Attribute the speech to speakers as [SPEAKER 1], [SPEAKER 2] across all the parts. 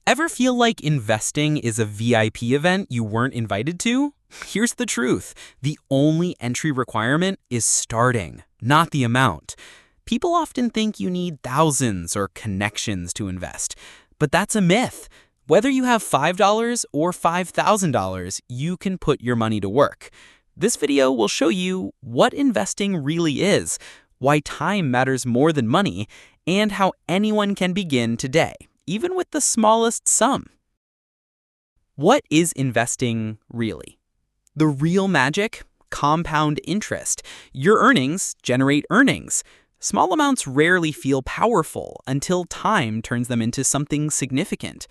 [SPEAKER 1] Ever feel like investing is a VIP event you weren't invited to? Here's the truth. The only entry requirement is starting, not the amount. People often think you need thousands or connections to invest, but that's a myth. Whether you have $5 or $5,000, you can put your money to work. This video will show you what investing really is, why time matters more than money, and how anyone can begin today, even with the smallest sum. What is investing really? The real magic? Compound interest. Your earnings generate earnings. Small amounts rarely feel powerful until time turns them into something significant.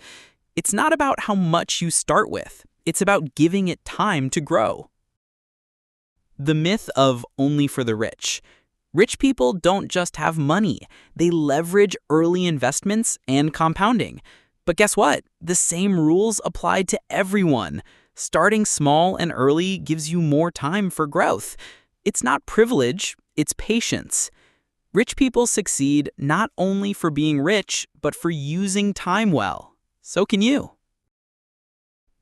[SPEAKER 1] It's not about how much you start with. It's about giving it time to grow. The myth of only for the rich. Rich people don't just have money. They leverage early investments and compounding. But guess what? The same rules apply to everyone. Starting small and early gives you more time for growth. It's not privilege, it's patience. Rich people succeed not only for being rich, but for using time well. So can you.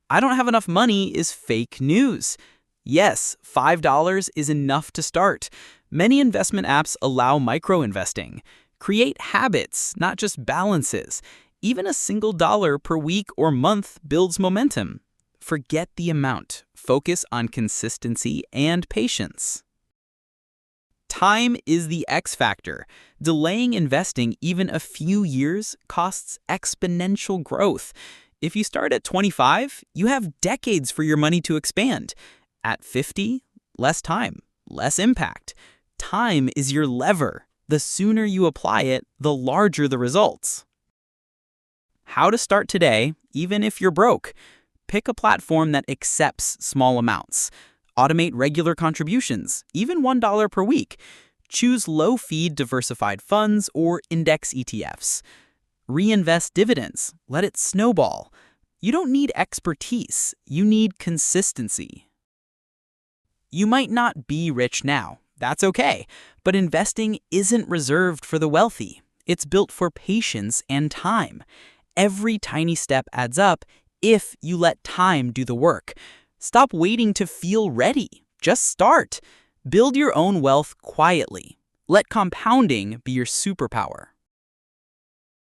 [SPEAKER 1] I don't have enough money is fake news. Yes, $5 is enough to start. Many investment apps allow micro-investing. Create habits, not just balances. Even a single dollar per week or month builds momentum. Forget the amount. Focus on consistency and patience. Time is the X factor. Delaying investing even a few years costs exponential growth. If you start at 25, you have decades for your money to expand. At 50, less time, less impact. Time is your lever. The sooner you apply it, the larger the results. How to start today, even if you're broke. Pick a platform that accepts small amounts. Automate regular contributions, even $1 per week. Choose low-fee diversified funds or index ETFs. Reinvest dividends. Let it snowball. You don't need expertise. You need consistency. You might not be rich now. That's okay. But investing isn't reserved for the wealthy. It's built for patience and time. Every tiny step adds up if you let time do the work. Stop waiting to feel ready. Just start. Build your own wealth quietly. Let compounding be your superpower.